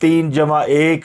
3+1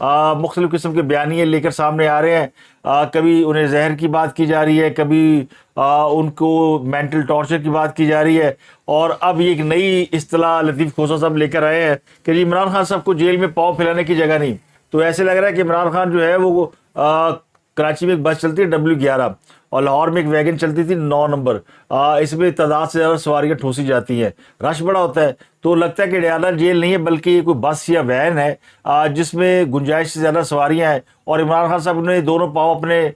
مختلف قسم کے بیانیے لے کر سامنے آ رہے ہیں. کبھی انہیں زہر کی بات کی جا رہی ہے, کبھی ان کو مینٹل ٹارچر کی بات کی جا رہی ہے, اور اب یہ ایک نئی اصطلاح لطیف کھوسہ صاحب لے کر آئے ہیں کہ جی عمران خان صاحب کو جیل میں پاؤں پھیلانے کی جگہ نہیں. تو ایسے لگ رہا ہے کہ عمران خان جو ہے وہ کراچی میں ایک بس چلتی ہے W11 اور لاہور میں ایک ویگن چلتی تھی 9 نمبر, اس میں تعداد سے زیادہ سواریاں ٹھوسی جاتی ہیں, رش بڑا ہوتا ہے. تو لگتا ہے کہ اڈیالہ جیل نہیں ہے بلکہ یہ کوئی بس یا وین ہے جس میں گنجائش سے زیادہ سواریاں ہیں, اور عمران خان صاحب نے دونوں پاؤں اپنے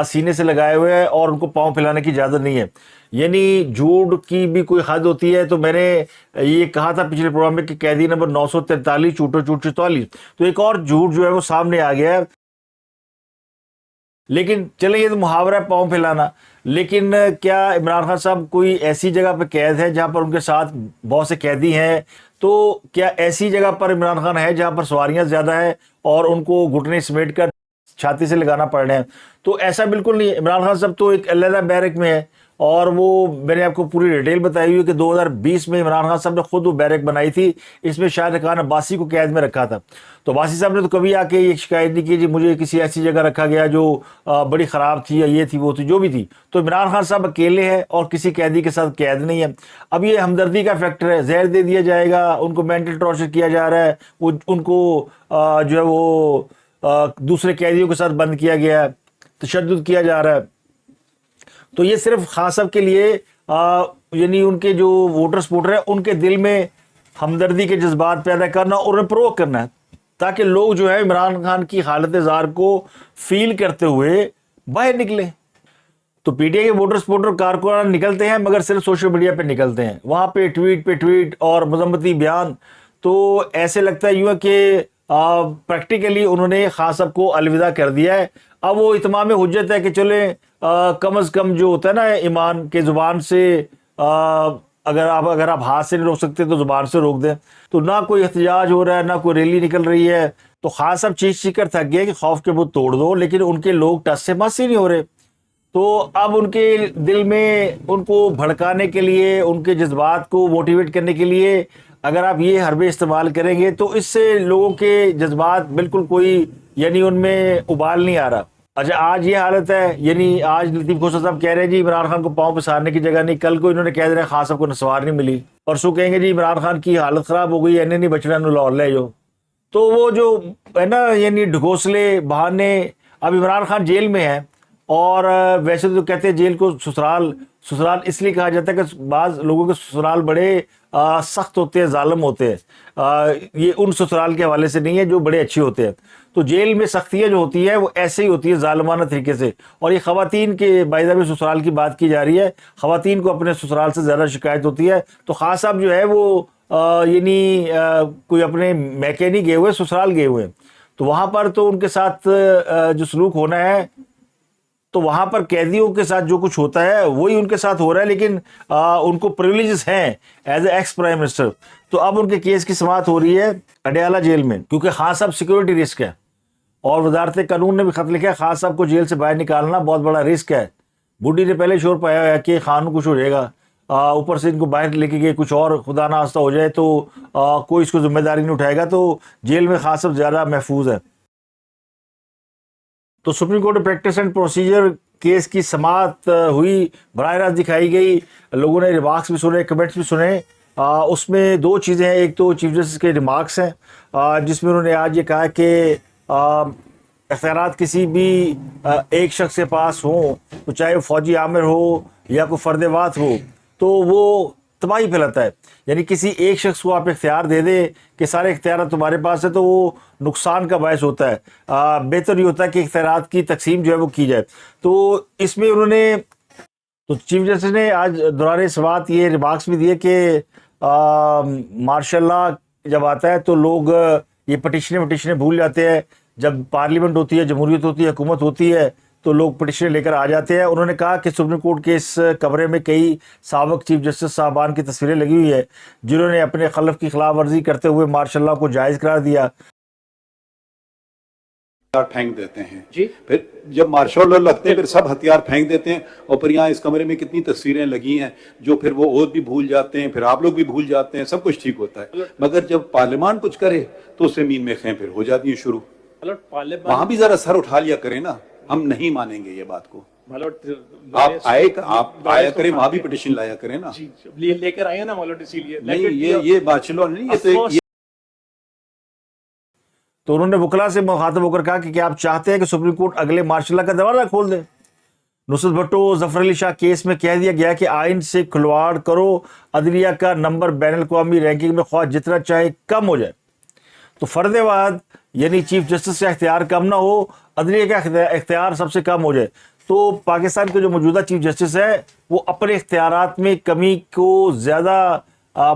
سینے سے لگائے ہوئے ہیں اور ان کو پاؤں پھیلانے کی اجازت نہیں ہے. یعنی جھوٹ کی بھی کوئی حد ہوتی ہے. تو میں نے یہ کہا تھا پچھلے پروگرام میں کہ قیدی نمبر 943 چوٹو چوٹ 44, تو ایک اور جھوٹ جو ہے وہ سامنے آ گیا ہے. لیکن چلیں یہ تو محاورہ ہے پاؤں پھیلانا, لیکن کیا عمران خان صاحب کوئی ایسی جگہ پہ قید ہے جہاں پر ان کے ساتھ بہت سے قیدی ہیں؟ تو کیا ایسی جگہ پر عمران خان ہے جہاں پر سواریاں زیادہ ہیں اور ان کو گھٹنے سمیٹ کر چھاتی سے لگانا پڑ رہے ہیں؟ تو ایسا بالکل نہیں ہے. عمران خان صاحب تو ایک علیحدہ بیرک میں ہے, اور وہ میں نے آپ کو پوری ڈیٹیل بتائی ہوئی ہے کہ 2020 میں عمران خان صاحب نے خود وہ بیرک بنائی تھی. اس میں شاہد خان عباسی کو قید میں رکھا تھا. تو عباسی صاحب نے تو کبھی آ کے یہ شکایت نہیں کی جی مجھے کسی ایسی جگہ رکھا گیا جو بڑی خراب تھی یا یہ تھی وہ تھی جو بھی تھی. تو عمران خان صاحب اکیلے ہیں اور کسی قیدی کے ساتھ قید نہیں ہے. اب یہ ہمدردی کا فیکٹر ہے, زہر دے دیا جائے گا, ان کو مینٹل ٹارچر کیا جا رہا ہے, وہ ان کو جو ہے وہ دوسرے قیدیوں کے ساتھ بند کیا گیا ہے, تشدد کیا جا رہا ہے. تو یہ صرف خان صاحب کے لیے یعنی ان کے جو ووٹر سپورٹر ہیں ان کے دل میں ہمدردی کے جذبات پیدا کرنا اور انہیں پروک کرنا ہے, تاکہ لوگ جو ہے عمران خان کی حالت زار کو فیل کرتے ہوئے باہر نکلیں. تو پی ٹی آئی کے ووٹر سپورٹر کارکنان نکلتے ہیں مگر صرف سوشل میڈیا پہ نکلتے ہیں, وہاں پہ ٹویٹ اور مذمتی بیان. تو ایسے لگتا ہے یوں کہ پریکٹیکلی انہوں نے خان صاحب کو الوداع کر دیا ہے. اب وہ اتمام حجت ہے کہ چلیں کم از کم جو ہوتا ہے نا ایمان کے زبان سے اگر آپ ہاتھ سے نہیں روک سکتے تو زبان سے روک دیں. تو نہ کوئی احتجاج ہو رہا ہے, نہ کوئی ریلی نکل رہی ہے. تو خان صاحب چیخ کر تھک گئے کہ خوف کے بت توڑ دو, لیکن ان کے لوگ ٹس سے مس ہی نہیں ہو رہے. تو اب ان کے دل میں ان کو بھڑکانے کے لیے, ان کے جذبات کو موٹیویٹ کرنے کے لیے اگر آپ یہ حربے استعمال کریں گے تو اس سے لوگوں کے جذبات بالکل کوئی یعنی ان میں ابال نہیں آ رہا. اچھا آج یہ حالت ہے, یعنی آج لطیف کھوسہ صاحب کہہ رہے ہیں جی عمران خان کو پاؤں پسارنے کی جگہ نہیں, کل کو انہوں نے کہہ دیا خان صاحب کو نسوار نہیں ملی, پرسوں کہیں گے جی عمران خان کی حالت خراب ہو گئی نہیں بچنا نو لاہور لے جو. تو وہ جو ہے نا یعنی ڈھکوسلے بہانے. اب عمران خان جیل میں ہے, اور ویسے تو کہتے ہیں جیل کو سسرال اس لیے کہا جاتا ہے کہ بعض لوگوں کے سسرال بڑے سخت ہوتے ہیں, ظالم ہوتے ہیں. یہ ان سسرال کے حوالے سے نہیں ہے جو بڑے اچھے ہوتے ہیں. تو جیل میں سختیاں جو ہوتی ہیں وہ ایسے ہی ہوتی ہے ظالمانہ طریقے سے. اور یہ خواتین کے باعث میں سسرال کی بات کی جا رہی ہے, خواتین کو اپنے سسرال سے زیادہ شکایت ہوتی ہے. تو خان صاحب جو ہے وہ یعنی کوئی اپنے میکے نہیں گئے ہوئے, سسرال گئے ہوئے ہیں. تو وہاں پر تو ان کے ساتھ جو سلوک ہونا ہے تو وہاں پر قیدیوں کے ساتھ جو کچھ ہوتا ہے وہی ان کے ساتھ ہو رہا ہے, لیکن ان کو پریویلیجز ہیں as a ex prime minister. تو اب ان کے کیس کی سماعت ہو رہی ہے اڈیالہ جیل میں, کیونکہ خان صاحب سیکورٹی رسک ہے, اور وزارت قانون نے بھی خط لکھا ہے خان صاحب کو جیل سے باہر نکالنا بہت بڑا رسک ہے. بڈھی نے پہلے شور پایا ہے کہ خان کو کچھ ہو جائے گا, اوپر سے ان کو باہر لے کے گئے کچھ اور خدا نخواستہ ہو جائے تو کوئی اس کو ذمہ داری نہیں اٹھائے گا. تو جیل میں خان صاحب زیادہ محفوظ ہے. تو supreme court practice and procedure case کی سماعت ہوئی, براہ راست دکھائی گئی, لوگوں نے ریمارکس بھی سنے, کمنٹس بھی سنے. اس میں دو چیزیں ہیں, ایک تو چیف جسٹس کے ریمارکس ہیں جس میں انہوں نے آج یہ کہا کہ اختیارات کسی بھی ایک شخص کے پاس ہوں, تو چاہے وہ فوجی عامر ہو یا کوئی فرد وات ہو, تو وہ تباہی پھیلاتا ہے. یعنی کسی ایک شخص کو آپ اختیار دے دیں کہ سارے اختیارات تمہارے پاس ہے تو وہ نقصان کا باعث ہوتا ہے. بہتر یہ ہوتا ہے کہ اختیارات کی تقسیم جو ہے وہ کی جائے. تو اس میں انہوں نے تو چیف جسٹس نے آج دوران سماعت یہ ریمارکس بھی دیے کہ مارشاء اللہ جب آتا ہے تو لوگ یہ پٹیشنیں بھول جاتے ہیں. جب پارلیمنٹ ہوتی ہے, جمہوریت ہوتی ہے, حکومت ہوتی ہے, تو لوگ پٹیشن لے کر آ جاتے ہیں. انہوں نے کہا کہ سپریم کورٹ کے اس کمرے میں کئی سابق چیف جسٹس صاحبان کی تصویریں لگی ہوئی ہے جنہوں نے اپنے خلف کی خلاف ورزی کرتے ہوئے مارشاء اللہ کو جائز قرار دیا. پھینک دیتے ہیں جی, پھر جب مارشاء اللہ لگتے ہیں پھر سب ہتھیار پھینک دیتے ہیں. اور پھر یہاں اس کمرے میں کتنی تصویریں لگی ہیں جو پھر وہ عہد بھی بھول جاتے ہیں, پھر آپ لوگ بھی بھول جاتے ہیں, سب کچھ ٹھیک ہوتا ہے. مگر جب پارلیمان کچھ کرے تو زمین میں خیں پھر ہو جاتی ہیں شروع. وہاں بھی ذرا سر اٹھا لیا کریں نا, ہم نہیں مانیں گے یہ بات کو. آپ آیا کریں, وہاں بھی پٹیشن لایا کریں نا. لے کر آئے نا مالوٹ, اسی لیے نہیں یہ بات چلو نہیں, یہ تو انہوں نے وکلا سے مخاطب ہو کر کہا کہ کیا آپ چاہتے ہیں کہ سپریم کورٹ اگلے مارچ اللہ کا دروازہ کھول دے. نصرت بھٹو ظفر علی شاہ کیس میں کہہ دیا گیا کہ آئین سے کھلواڑ کرو, عدلیہ کا نمبر بین الاقوامی رینکنگ میں خواہ جتنا چاہے کم ہو جائے تو فرد واحد یعنی چیف جسٹس کا اختیار کم نہ ہو, عدلیہ کا اختیار سب سے کم ہو جائے. تو پاکستان کے جو موجودہ چیف جسٹس ہے وہ اپنے اختیارات میں کمی کو زیادہ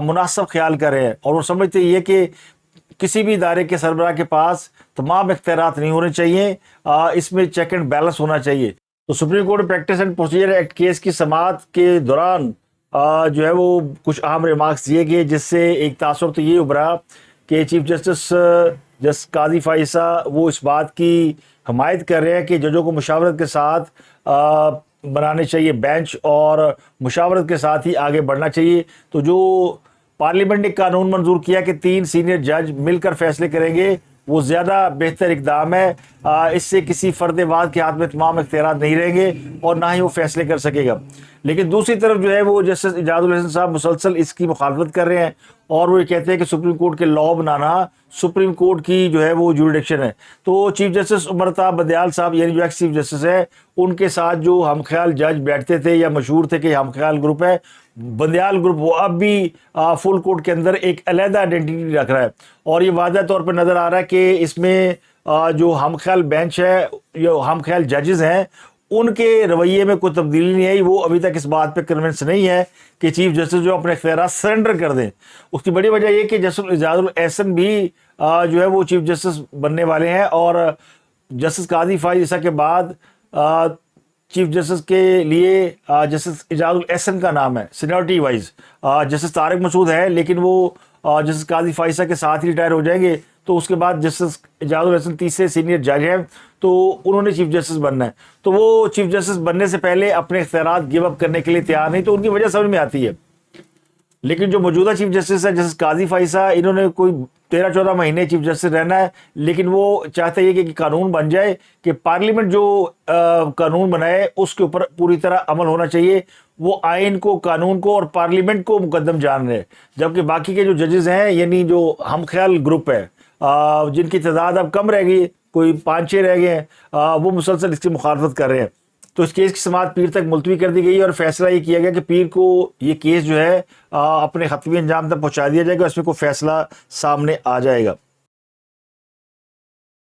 مناسب خیال کر رہے ہیں, اور وہ سمجھتے یہ کہ کسی بھی ادارے کے سربراہ کے پاس تمام اختیارات نہیں ہونے چاہیے, اس میں چیک اینڈ بیلنس ہونا چاہیے. تو supreme court practice and procedure act case کی سماعت کے دوران جو ہے وہ کچھ اہم ریمارکس دیے گئے, جس سے ایک تاثر تو یہ ابھرا کہ چیف جسٹس قاضی فائزہ وہ اس بات کی حمایت کر رہے ہیں کہ ججوں کو مشاورت کے ساتھ بنانے چاہیے بینچ, اور مشاورت کے ساتھ ہی آگے بڑھنا چاہیے. تو جو پارلیمنٹ نے قانون منظور کیا کہ 3 سینئر جج مل کر فیصلے کریں گے, وہ زیادہ بہتر اقدام ہے. اس سے کسی فرد واحد کے ہاتھ میں تمام اختیارات نہیں رہیں گے اور نہ ہی وہ فیصلے کر سکے گا. لیکن دوسری طرف جو ہے وہ جسٹس اعجاز الحسن صاحب مسلسل اس کی مخالفت کر رہے ہیں, اور وہ یہ کہتے ہیں کہ سپریم کورٹ کے لاء بنانا سپریم کورٹ کی جو ہے وہ جوریڈکشن ہے. تو چیف جسٹس عمر بدیال صاحب یعنی جو ایکس چیف جسٹس ہے, ان کے ساتھ جو ہم خیال جج بیٹھتے تھے یا مشہور تھے کہ ہم خیال گروپ ہے, بندیال گروپ وہ اب بھی فل کورٹ کے اندر ایک علیحدہ آئیڈینٹی رکھ رہا ہے. اور یہ واضح طور پر نظر آ رہا ہے کہ اس میں جو ہم خیال بینچ ہے, جو ہم خیال ججز ہیں, ان کے رویے میں کوئی تبدیلی نہیں آئی. وہ ابھی تک اس بات پہ کنونس نہیں ہے کہ چیف جسٹس جو اپنے اختیارات سرنڈر کر دیں. اس کی بڑی وجہ یہ کہ جسٹس اعجاز الحسن بھی جو ہے وہ چیف جسٹس بننے والے ہیں, اور جسٹس قاضی فائز عیسیٰ کے بعد چیف جسٹس کے لیے جسٹس اعجاز الحسن کا نام ہے سینیورٹی وائز. جسٹس طارق مسعود ہے لیکن وہ جسٹس قاضی فائزہ کے ساتھ ہی ریٹائر ہو جائیں گے. تو اس کے بعد جسٹس اعجاز الحسن تیسرے سینئر جج ہیں, تو انہوں نے چیف جسٹس بننا ہے. تو وہ چیف جسٹس بننے سے پہلے اپنے اختیارات گیو اپ کرنے کے لیے تیار نہیں, تو ان کی وجہ سمجھ میں آتی ہے. لیکن جو موجودہ چیف جسٹس ہے جسٹس قاضی فائزہ, انہوں نے کوئی 13-14 مہینے چیف جسٹس رہنا ہے, لیکن وہ چاہتے ہیں کہ قانون بن جائے کہ پارلیمنٹ جو قانون بنائے اس کے اوپر پوری طرح عمل ہونا چاہیے. وہ آئین کو, قانون کو اور پارلیمنٹ کو مقدم جان رہے ہیں, جبکہ باقی کے جو ججز ہیں یعنی جو ہم خیال گروپ ہے جن کی تعداد اب کم رہ گئی, کوئی 5-6 رہ گئے ہیں, وہ مسلسل اس کی مخالفت کر رہے ہیں. تو اس کیس کی سماعت پیر تک ملتوی کر دی گئی, اور فیصلہ یہ کیا گیا کہ پیر کو یہ کیس جو ہے اپنے حتمی انجام تک پہنچا دیا جائے گا, اس میں کوئی فیصلہ سامنے آ جائے گا.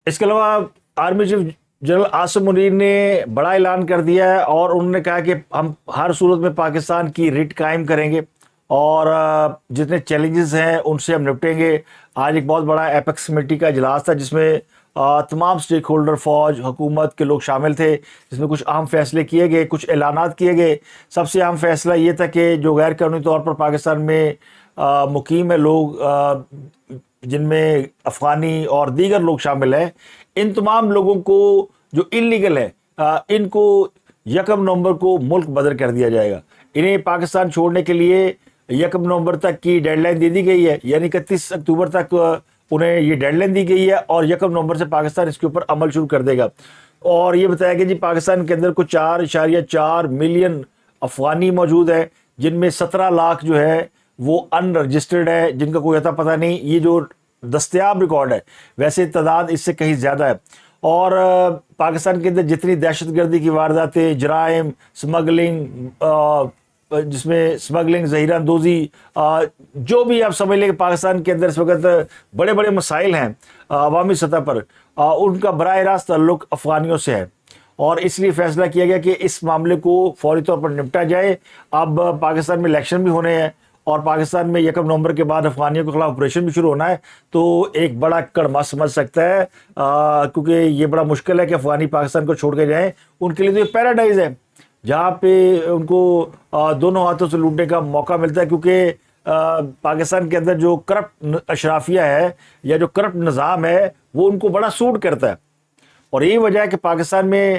اس کے علاوہ army chief general Asim Munir نے بڑا اعلان کر دیا ہے, اور انہوں نے کہا کہ ہم ہر صورت میں پاکستان کی ریٹ قائم کریں گے, اور جتنے چیلنجز ہیں ان سے ہم نپٹیں گے. آج ایک بہت بڑا ایپیکس کمیٹی کا اجلاس تھا جس میں تمام سٹیک ہولڈر, فوج, حکومت کے لوگ شامل تھے, جس میں کچھ اہم فیصلے کیے گئے, کچھ اعلانات کیے گئے. سب سے اہم فیصلہ یہ تھا کہ جو غیر قانونی طور پر پاکستان میں مقیم ہے لوگ, جن میں افغانی اور دیگر لوگ شامل ہیں, ان تمام لوگوں کو جو انلیگل ہے ان کو 1 نومبر کو ملک بدر کر دیا جائے گا. انہیں پاکستان چھوڑنے کے لیے 1 نومبر تک کی ڈیڈ لائن دے دی گئی ہے, یعنی 31 اکتوبر تک انہیں یہ ڈیڈ لائن دی گئی ہے, اور 1 نومبر سے پاکستان اس کے اوپر عمل شروع کر دے گا. اور یہ بتایا کہ جی پاکستان کے اندر کچھ 4.4 ملین افغانی موجود ہے, جن میں 17 لاکھ جو ہے وہ ان رجسٹرڈ ہے, جن کا کوئی اتا پتہ نہیں. یہ جو دستیاب ریکارڈ ہے, ویسے تعداد اس سے کہیں زیادہ ہے. اور پاکستان کے اندر جتنی دہشت گردی کی وارداتیں, جرائم, سمگلنگ, جس میں سمگلنگ, ظہیر اندوزی, جو بھی آپ سمجھ لیں کہ پاکستان کے اندر اس وقت بڑے بڑے مسائل ہیں عوامی سطح پر, ان کا براہ راست تعلق افغانیوں سے ہے. اور اس لیے فیصلہ کیا گیا کہ اس معاملے کو فوری طور پر نپٹا جائے. اب پاکستان میں الیکشن بھی ہونے ہیں, اور پاکستان میں 1 نومبر کے بعد افغانیوں کے خلاف آپریشن بھی شروع ہونا ہے. تو ایک بڑا کڑما سمجھ سکتا ہے, کیونکہ یہ بڑا مشکل ہے کہ افغانی پاکستان کو چھوڑ کے جائیں. ان کے لیے تو یہ پیراڈائز ہے جہاں پہ ان کو دونوں ہاتھوں سے لوٹنے کا موقع ملتا ہے, کیونکہ پاکستان کے اندر جو کرپٹ اشرافیہ ہے یا جو کرپٹ نظام ہے وہ ان کو بڑا سوٹ کرتا ہے. اور یہی وجہ ہے کہ پاکستان میں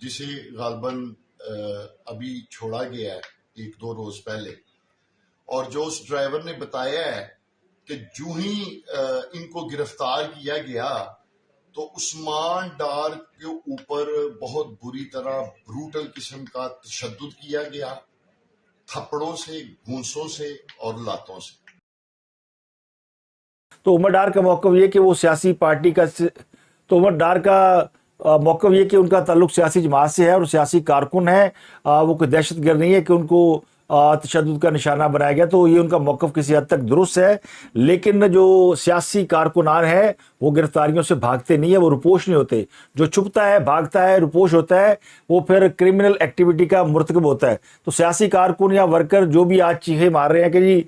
جسے غالباً ابھی چھوڑا گیا ہے 1-2 روز پہلے، اور جو اس ڈرائیور نے بتایا ہے کہ جو ہی ان کو گرفتار کیا گیا تو عثمان ڈار کے اوپر بہت بری طرح بروٹل قسم کا تشدد کیا گیا، تھپڑوں سے، گھونسوں سے اور لاتوں سے۔ تو عمر ڈار کا موقف یہ کہ وہ سیاسی پارٹی کا موقف یہ کہ ان کا تعلق سیاسی جماعت سے ہے اور سیاسی کارکن ہے، وہ کوئی دہشت گرد نہیں ہے کہ ان کو تشدد کا نشانہ بنایا گیا، تو یہ ان کا موقف کسی حد تک درست ہے۔ لیکن جو سیاسی کارکنان ہیں وہ گرفتاریوں سے بھاگتے نہیں ہیں، وہ روپوش نہیں ہوتے۔ جو چھپتا ہے، بھاگتا ہے، روپوش ہوتا ہے، وہ پھر کرمنل ایکٹیویٹی کا مرتکب ہوتا ہے۔ تو سیاسی کارکن یا ورکر جو بھی آج چیخے مار رہے ہیں کہ جی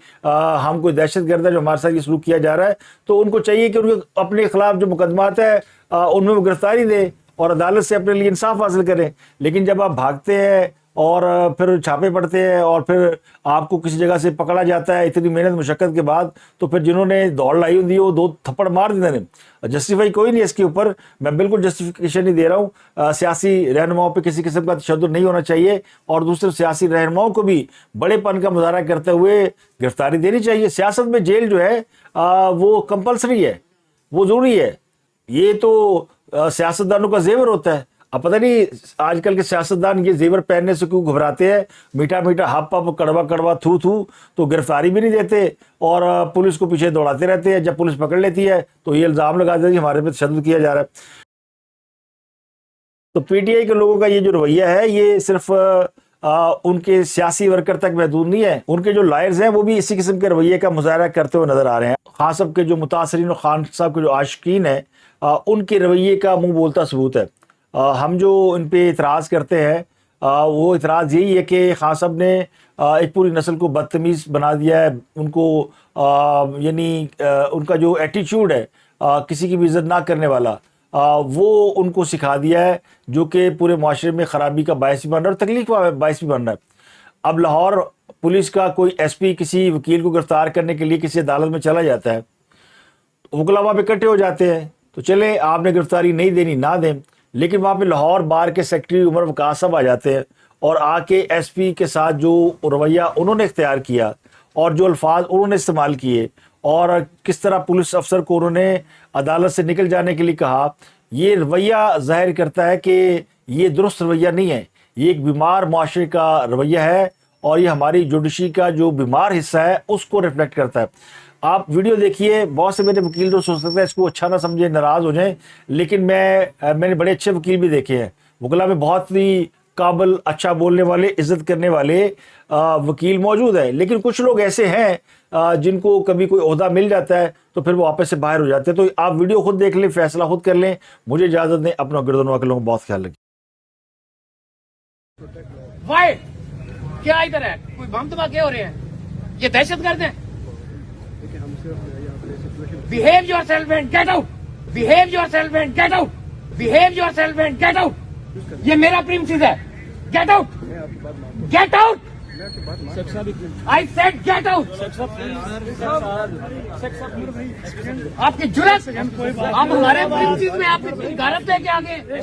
ہم کوئی دہشت گرد ہے جو ہمارے ساتھ یہ سلوک کیا جا رہا ہے، تو ان کو چاہیے کہ ان کے اپنے خلاف جو مقدمات ہے ان میں وہ گرفتاری دیں اور عدالت سے اپنے لیے انصاف حاصل کریں۔ لیکن جب آپ بھاگتے ہیں اور پھر چھاپے پڑتے ہیں اور پھر آپ کو کسی جگہ سے پکڑا جاتا ہے اتنی محنت مشقت کے بعد، تو پھر جنہوں نے دوڑ لائی ہوتی ہے وہ 2 تھپڑ مار دیتے ہیں۔ جسٹیفائی کوئی نہیں اس کے اوپر، میں بالکل جسٹیفیکیشن نہیں دے رہا ہوں۔ سیاسی رہنماؤں پہ کسی قسم کا تشدد نہیں ہونا چاہیے اور دوسرے سیاسی رہنماؤں کو بھی بڑے پن کا مظاہرہ کرتے ہوئے گرفتاری دینی چاہیے۔ سیاست میں جیل جو ہے وہ کمپلسری ہے، وہ ضروری ہے۔ یہ تو سیاستدانوں کا زیور ہوتا ہے۔ اب پتہ نہیں آج کل کے سیاستدان یہ زیور پہننے سے کیوں گھبراتے ہیں، میٹھا میٹھا ہپ ہپ کڑوا کڑوا تھو تھو، تو گرفتاری بھی نہیں دیتے اور پولیس کو پیچھے دوڑاتے رہتے ہیں۔ جب پولیس پکڑ لیتی ہے تو یہ الزام لگا دیتے ہیں کہ ہمارے پہ تشدد کیا جا رہا ہے۔ تو پی ٹی آئی کے لوگوں کا یہ جو رویہ ہے یہ صرف ان کے سیاسی ورکر تک محدود نہیں ہے، ان کے جو لائرز ہیں وہ بھی اسی قسم کے رویے کا مظاہرہ کرتے ہوئے نظر آ رہے ہیں۔ خان صاحب کے جو متاثرین اور خان صاحب کے جو عاشقین ہیں ان کے رویے کا منہ بولتا ثبوت ہے۔ ہم جو ان پہ اعتراض کرتے ہیں وہ اعتراض یہی ہے کہ خان صاحب نے ایک پوری نسل کو بدتمیز بنا دیا ہے، ان کو یعنی ان کا جو ایٹیچیوڈ ہے کسی کی بھی عزت نہ کرنے والا وہ ان کو سکھا دیا ہے، جو کہ پورے معاشرے میں خرابی کا باعث بھی بن رہا ہے اور تکلیف کا باعث بھی بن رہا ہے۔ اب لاہور پولیس کا کوئی ایس پی کسی وکیل کو گرفتار کرنے کے لیے کسی عدالت میں چلا جاتا ہے، وکلا وہاں پہ اکٹھے ہو جاتے ہیں، تو چلیں آپ نے گرفتاری نہیں دینی نہ دیں، لیکن وہاں پہ لاہور بار کے سیکرٹری عمر وقاص صاحب آ جاتے ہیں اور آ کے ایس پی کے ساتھ جو رویہ انہوں نے اختیار کیا اور جو الفاظ انہوں نے استعمال کیے اور کس طرح پولیس افسر کو انہوں نے عدالت سے نکل جانے کے لیے کہا، یہ رویہ ظاہر کرتا ہے کہ یہ درست رویہ نہیں ہے، یہ ایک بیمار معاشرے کا رویہ ہے اور یہ ہماری جوڈیشری کا جو بیمار حصہ ہے اس کو ریفلیکٹ کرتا ہے۔ آپ ویڈیو دیکھیے، بہت سے میرے وکیل دوست ہو سکتے ہیں اس کو اچھا نہ سمجھیں، ناراض ہو جائیں، لیکن میں نے بڑے اچھے وکیل بھی دیکھے ہیں، وکلا میں بہت ہی قابل، اچھا بولنے والے، عزت کرنے والے وکیل موجود ہیں، لیکن کچھ لوگ ایسے ہیں جن کو کبھی کوئی عہدہ مل جاتا ہے تو پھر وہ واپس سے باہر ہو جاتے ہیں۔ تو آپ ویڈیو خود دیکھ لیں، فیصلہ خود کر لیں۔ مجھے اجازت دیں، اپنا گردن واقعوں کو بہت خیال رکھیں۔ وائی کیا ادھر ہے؟ کوئی بم دھماکے ہو رہے ہیں؟ یہ دہشت گرد ہیں؟ Behave yourself and get out, behave yourself and get out, behave yourself and get out. یہ میرا پریمسز ہے، get out, get out, I said get out. آپ کی جرات، آپ ہمارے پریمسز میں آپ کی غارت لے کے آگے